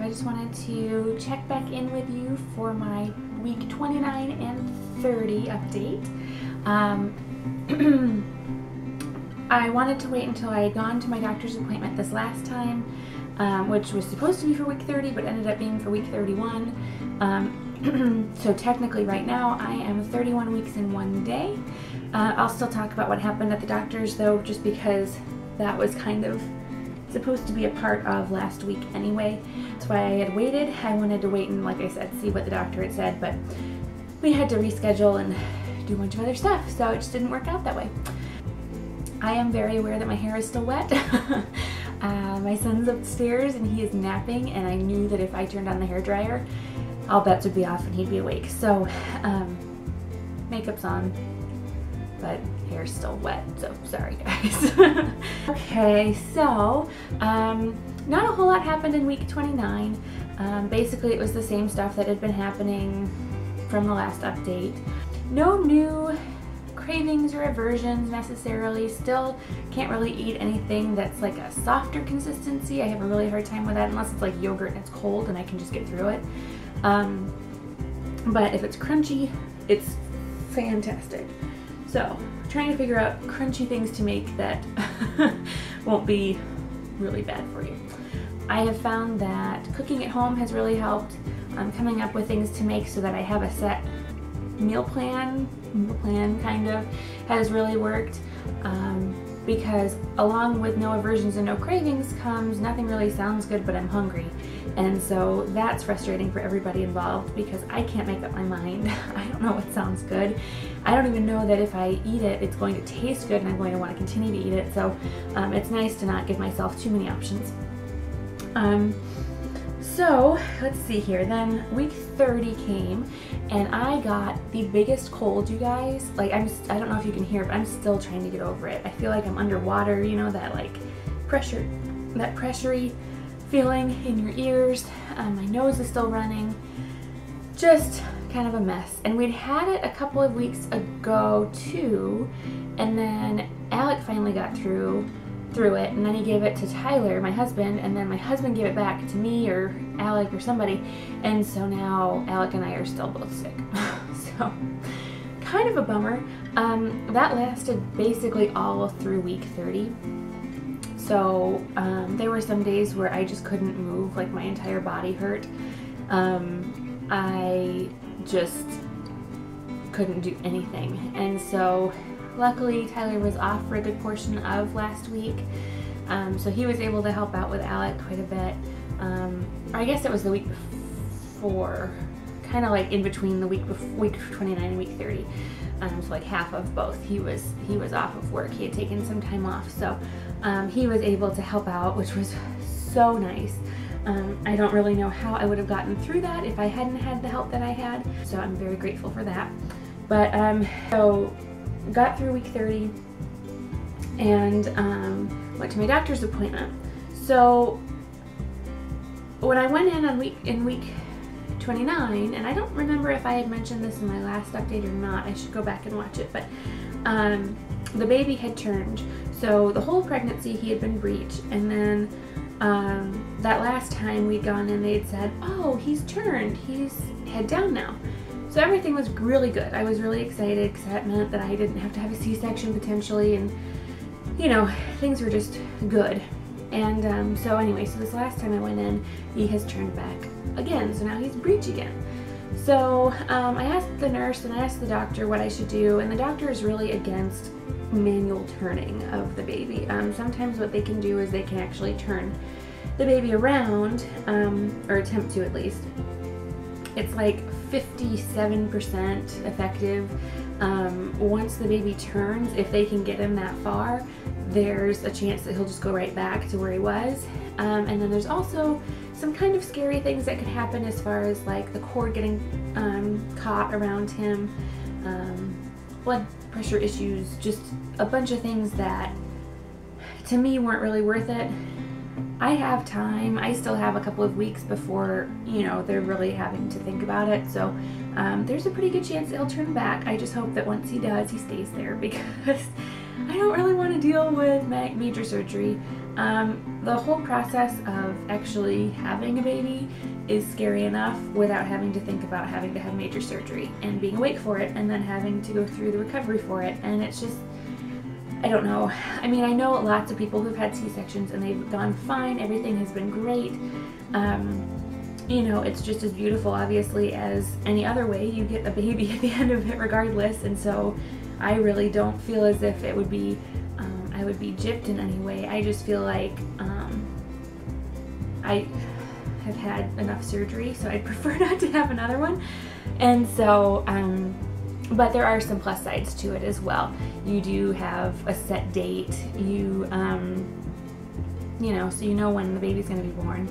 just wanted to check back in with you for my week 29 and 30 update. I wanted to wait until I had gone to my doctor's appointment this last time, which was supposed to be for week 30 but ended up being for week 31. So technically right now I am 31 weeks in 1 day. I'll still talk about what happened at the doctor's though, just because that was kind of supposed to be a part of last week anyway. That's why I had waited. I wanted to wait and, like I said, see what the doctor had said, but we had to reschedule and do a bunch of other stuff, so it just didn't work out that way. I am very aware that my hair is still wet. My son's upstairs and he is napping, and I knew that if I turned on the hairdryer, all bets would be off and he'd be awake. So makeup's on, but hair's still wet, so sorry guys. Okay, so not a whole lot happened in week 29. Basically it was the same stuff that had been happening from the last update. No new cravings or aversions necessarily. Still can't really eat anything that's like a softer consistency. I have a really hard time with that unless it's like yogurt and it's cold and I can just get through it. But if it's crunchy, it's fantastic. So trying to figure out crunchy things to make that won't be really bad for you. I have found that cooking at home has really helped. Coming up with things to make so that I have a set meal plan kind of has really worked, because along with no aversions and no cravings comes nothing really sounds good but I'm hungry, and so that's frustrating for everybody involved because I can't make up my mind. I don't know what sounds good. I don't even know that if I eat it it's going to taste good and I'm going to want to continue to eat it, so it's nice to not give myself too many options. So let's see here, then week 30 came and I got the biggest cold, you guys. Like I don't know if you can hear, but I'm still trying to get over it. I feel like I'm underwater, you know, that like pressury feeling in your ears. My nose is still running, just kind of a mess. And we'd had it a couple of weeks ago too, and then Alec finally got through it, and then he gave it to Tyler, my husband, and then my husband gave it back to me or Alec or somebody, and so now Alec and I are still both sick. So kind of a bummer. That lasted basically all through week 30. So there were some days where I just couldn't move, like my entire body hurt. I just couldn't do anything, and so luckily Tyler was off for a good portion of last week, so he was able to help out with Alec quite a bit. I guess it was the week before, kind of like in between the week 29 and week 30, so like half of both. He was off of work. He had taken some time off, so he was able to help out, which was so nice. I don't really know how I would have gotten through that if I hadn't had the help that I had, so I'm very grateful for that. But so got through week 30 and went to my doctor's appointment. So when I went in on week 29, and I don't remember if I had mentioned this in my last update or not, I should go back and watch it, but the baby had turned. So the whole pregnancy he had been breech, and then that last time we'd gone in, they'd said, oh, he's turned, he's head down now. So everything was really good. I was really excited because that meant that I didn't have to have a C-section potentially, and you know, things were just good. And so anyway, so this last time I went in, he has turned back again, so now he's breech again. So I asked the nurse and I asked the doctor what I should do, and the doctor is really against manual turning of the baby. Sometimes what they can do is they can actually turn the baby around, or attempt to at least. It's like 57% effective. Once the baby turns, if they can get him that far, there's a chance that he'll just go right back to where he was. And then there's also some kind of scary things that could happen as far as like the cord getting caught around him, blood pressure issues, just a bunch of things that to me weren't really worth it. I have time. I still have a couple of weeks before, you know, they're really having to think about it. So there's a pretty good chance he'll turn back. I just hope that once he does, he stays there, because I don't really want to deal with major surgery. the whole process of actually having a baby is scary enough without having to think about having to have major surgery and being awake for it and then having to go through the recovery for it. And it's just, I don't know. I mean, I know lots of people who've had C-sections and they've gone fine. Everything has been great. You know, it's just as beautiful, obviously, as any other way. You get a baby at the end of it regardless. And so I really don't feel as if it would be, I would be gypped in any way. I just feel like I have had enough surgery, so I'd prefer not to have another one. And so, but there are some plus sides to it as well. You do have a set date, you know, so you know when the baby's going to be born,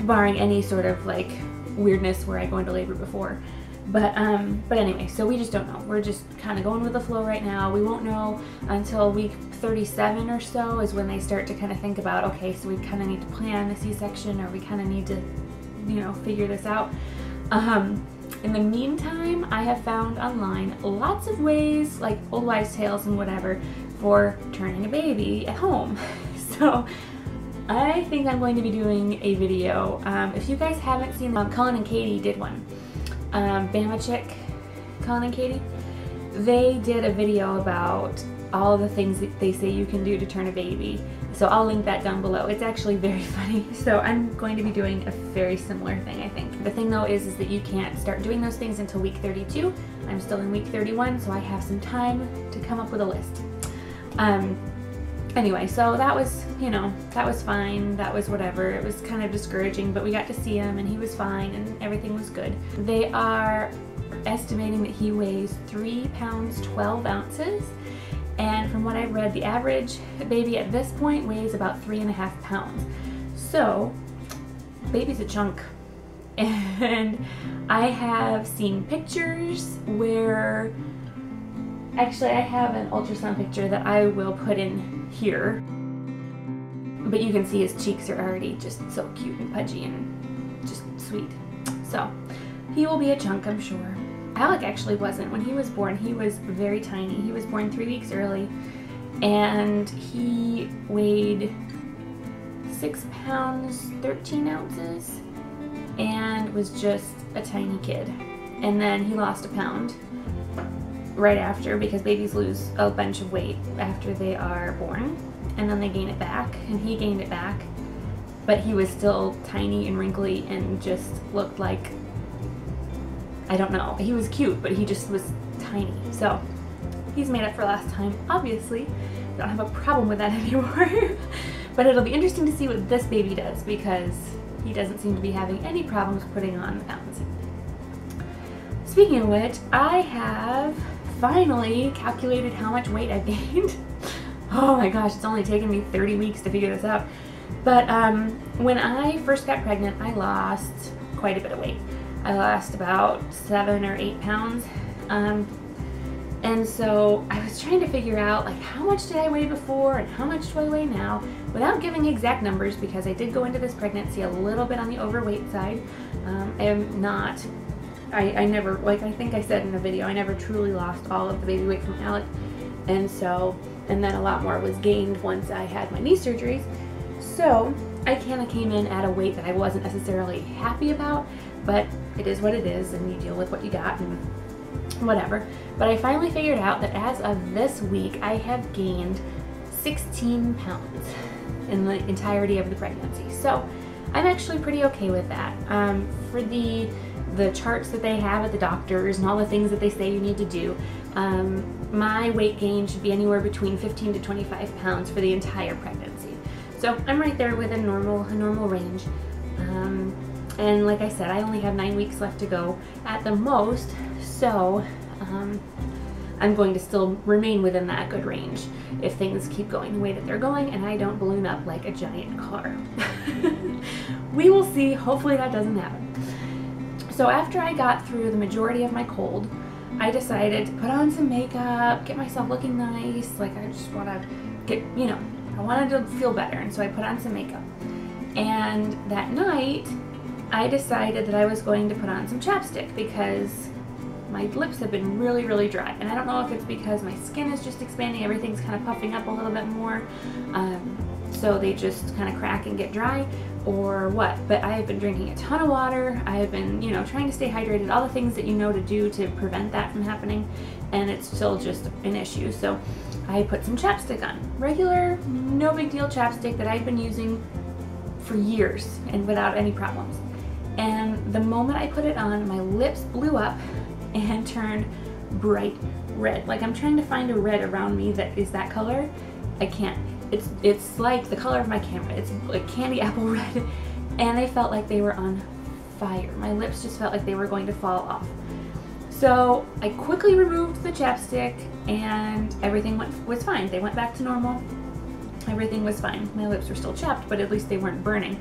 barring any sort of like weirdness where I go into labor before. But anyway, so we just don't know. We're just kind of going with the flow right now. We won't know until week 37 or so is when they start to kind of think about, okay, so we kind of need to plan the C-section, or we kind of need to, you know, figure this out. In the meantime, I have found online lots of ways, like old wives' tales and whatever, for turning a baby at home. So I think I'm going to be doing a video. If you guys haven't seen them, Cullen and Katie did one. Bama Chick, Cullen and Katie, they did a video about all the things that they say you can do to turn a baby. So I'll link that down below. It's actually very funny. So I'm going to be doing a very similar thing, I think. The thing though is that you can't start doing those things until week 32. I'm still in week 31, so I have some time to come up with a list. Anyway, so that was, you know, that was fine. That was whatever. It was kind of discouraging, but we got to see him and he was fine and everything was good. They are estimating that he weighs 3 pounds 12 ounces. And from what I've read, the average baby at this point weighs about 3.5 pounds. So, baby's a chunk. And I have seen pictures where, actually I have an ultrasound picture that I will put in here. But you can see his cheeks are already just so cute and pudgy and just sweet. So, he will be a chunk, I'm sure. Alec actually wasn't. When he was born, he was very tiny. He was born 3 weeks early, and he weighed 6 pounds 13 ounces and was just a tiny kid. And then he lost a pound right after, because babies lose a bunch of weight after they are born, and then they gain it back, and he gained it back, but he was still tiny and wrinkly and just looked like, I don't know, he was cute, but he just was tiny. So he's made up for last time, obviously. I don't have a problem with that anymore. But it'll be interesting to see what this baby does, because he doesn't seem to be having any problems putting on the pounds. Speaking of which, I have finally calculated how much weight I've gained. Oh my gosh, it's only taken me 30 weeks to figure this out. But when I first got pregnant, I lost quite a bit of weight. I lost about 7 or 8 pounds. And so I was trying to figure out, like, how much did I weigh before and how much do I weigh now, without giving exact numbers, because I did go into this pregnancy a little bit on the overweight side. I am not, I never, like I think I said in a video, I never truly lost all of the baby weight from Alec. And so, and then a lot more was gained once I had my knee surgeries. So I kind of came in at a weight that I wasn't necessarily happy about, but it is what it is, and you deal with what you got and whatever. But I finally figured out that as of this week, I have gained 16 pounds in the entirety of the pregnancy. So I'm actually pretty okay with that. For the charts that they have at the doctors and all the things that they say you need to do, my weight gain should be anywhere between 15 to 25 pounds for the entire pregnancy. So I'm right there within a normal range. And like I said, I only have 9 weeks left to go at the most, so I'm going to still remain within that good range if things keep going the way that they're going and I don't balloon up like a giant car. We will see. Hopefully that doesn't happen. So after I got through the majority of my cold, I decided to put on some makeup, get myself looking nice. Like, I just want to get, you know, I wanted to feel better, and so I put on some makeup. And that night, I decided that I was going to put on some chapstick because my lips have been really, really dry. And I don't know if it's because my skin is just expanding, everything's kind of puffing up a little bit more. so they just kind of crack and get dry, or what. But I have been drinking a ton of water. I have been, you know, trying to stay hydrated, all the things that you know to do to prevent that from happening, and it's still just an issue. So I put some chapstick on. Regular, no big deal chapstick that I've been using for years and without any problems. And the moment I put it on, my lips blew up and turned bright red. Like I'm trying to find a red around me that is that color. I can't. It's like the color of my camera. It's like candy apple red, and they felt like they were on fire. My lips just felt like they were going to fall off. So I quickly removed the chapstick and everything was fine. They went back to normal. Everything was fine. My lips were still chapped, but at least they weren't burning.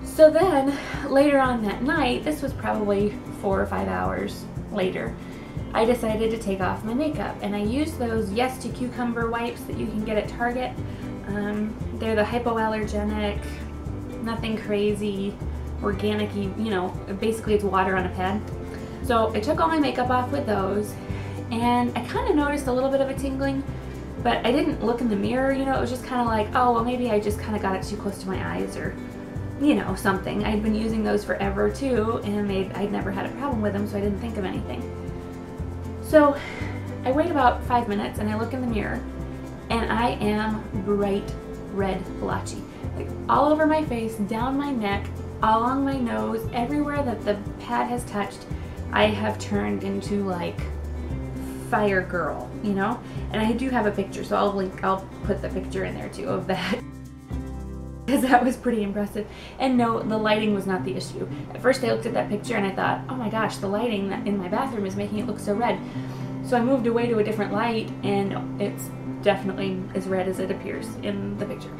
So then later on that night, this was probably 4 or 5 hours later, I decided to take off my makeup, and I used those Yes to Cucumber wipes that you can get at Target. They're the hypoallergenic, nothing crazy, organic-y, you know, basically it's water on a pad. So I took all my makeup off with those, and I kind of noticed a little bit of a tingling, but I didn't look in the mirror, you know, it was just kind of like, oh, well, maybe I just kind of got it too close to my eyes, or, you know, something. I'd been using those forever too, and I'd never had a problem with them, so I didn't think of anything. So I wait about 5 minutes and I look in the mirror, and I am bright red blotchy. Like all over my face, down my neck, along my nose, everywhere that the pad has touched, I have turned into like fire girl, you know? And I do have a picture, so I'll put the picture in there too of that. Because that was pretty impressive. And no, the lighting was not the issue. At first I looked at that picture and I thought, oh my gosh, the lighting in my bathroom is making it look so red. So I moved away to a different light, and it's definitely as red as it appears in the picture.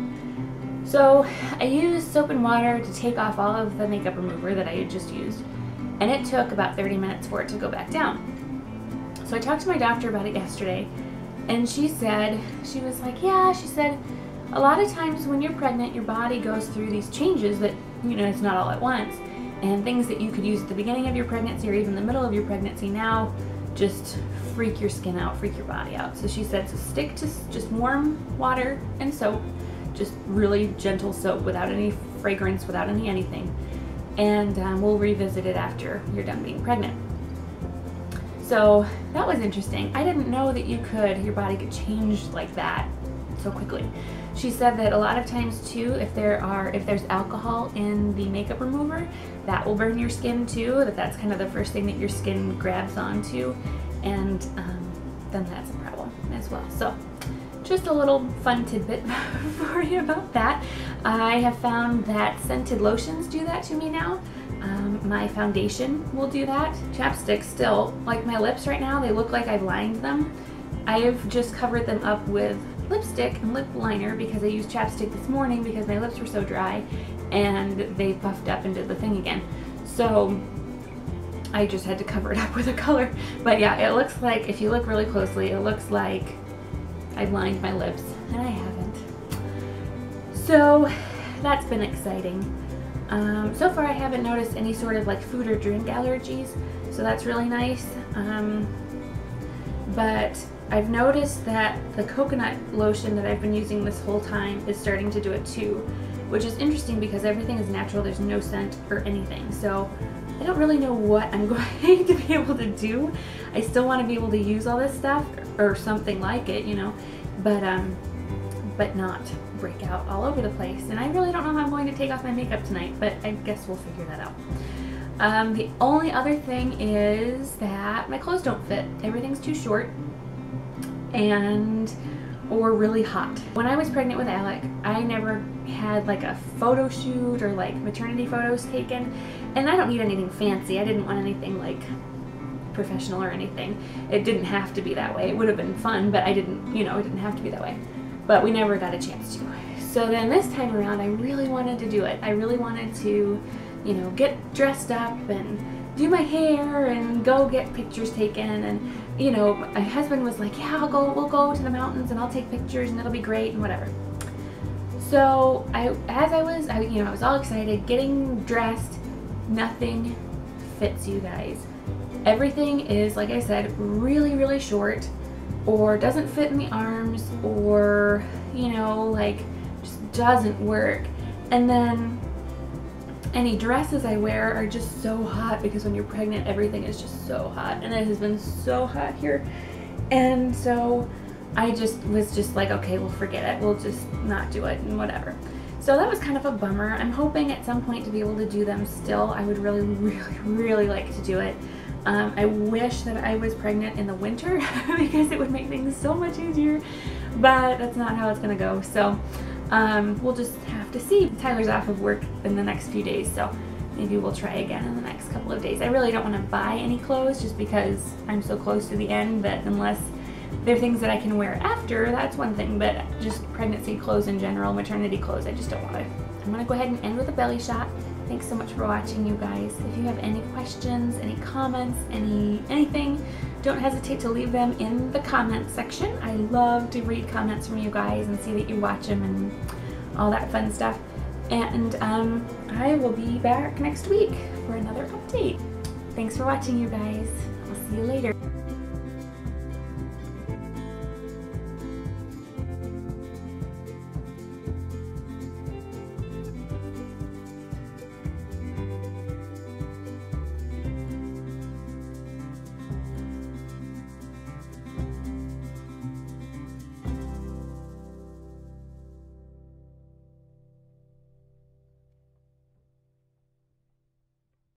So I used soap and water to take off all of the makeup remover that I had just used, and it took about 30 minutes for it to go back down. So I talked to my doctor about it yesterday, and she was like, yeah, she said, a lot of times when you're pregnant, your body goes through these changes that, you know, it's not all at once. And things that you could use at the beginning of your pregnancy or even the middle of your pregnancy now just freak your skin out, freak your body out. So she said, so stick to just warm water and soap, just really gentle soap without any fragrance, without anything. And we'll revisit it after you're done being pregnant. So that was interesting. I didn't know that your body could change like that so quickly. She said that a lot of times too, if there's alcohol in the makeup remover, that will burn your skin too, that's kind of the first thing that your skin grabs onto, and then that's a problem as well. So just a little fun tidbit for you about that. I have found that scented lotions do that to me now. My foundation will do that. Chapstick still, like my lips right now, they look like I've lined them. I've just covered them up with lipstick and lip liner because I used chapstick this morning because my lips were so dry and they puffed up and did the thing again. So I just had to cover it up with a color. But yeah, it looks like, if you look really closely, it looks like I've lined my lips, and I haven't. So that's been exciting. So far I haven't noticed any sort of like food or drink allergies, so that's really nice. But I've noticed that the coconut lotion that I've been using this whole time is starting to do it too, which is interesting because everything is natural, there's no scent or anything. So I don't really know what I'm going to be able to do. I still want to be able to use all this stuff or something like it, you know, but not break out all over the place. And I really don't know how I'm going to take off my makeup tonight, but I guess we'll figure that out. The only other thing is that my clothes don't fit. Everything's too short or really hot. When I was pregnant with Alec, I never had like a photo shoot or like maternity photos taken, and I don't need anything fancy. I didn't want anything like professional or anything. It didn't have to be that way. It would have been fun, but I didn't, you know, it didn't have to be that way. But we never got a chance to. So then this time around, I really wanted to do it. I really wanted to, you know, get dressed up and do my hair and go get pictures taken. And you know, my husband was like, yeah, we'll go to the mountains and I'll take pictures and it'll be great and whatever. So I was all excited, getting dressed. Nothing fits, you guys. Everything is, like I said, really, really short, or doesn't fit in the arms, or, you know, like doesn't work. And then any dresses I wear are just so hot, because when you're pregnant everything is just so hot, and it has been so hot here. And so I was just like, okay, we'll forget it, we'll just not do it and whatever. So that was kind of a bummer. I'm hoping at some point to be able to do them still. I would really like to do it. I wish that I was pregnant in the winter because it would make things so much easier, but that's not how it's gonna go. So we'll just have to see. Tyler's off of work in the next few days, so maybe we'll try again in the next couple of days. I really don't want to buy any clothes just because I'm so close to the end that unless they're things that I can wear after, that's one thing, but just pregnancy clothes in general, maternity clothes, I just don't want to. I'm going to go ahead and end with a belly shot. Thanks so much for watching, you guys. If you have any questions, any comments, anything, don't hesitate to leave them in the comment section. I love to read comments from you guys and see that you watch them and all that fun stuff. And I will be back next week for another update. Thanks for watching, you guys. I'll see you later.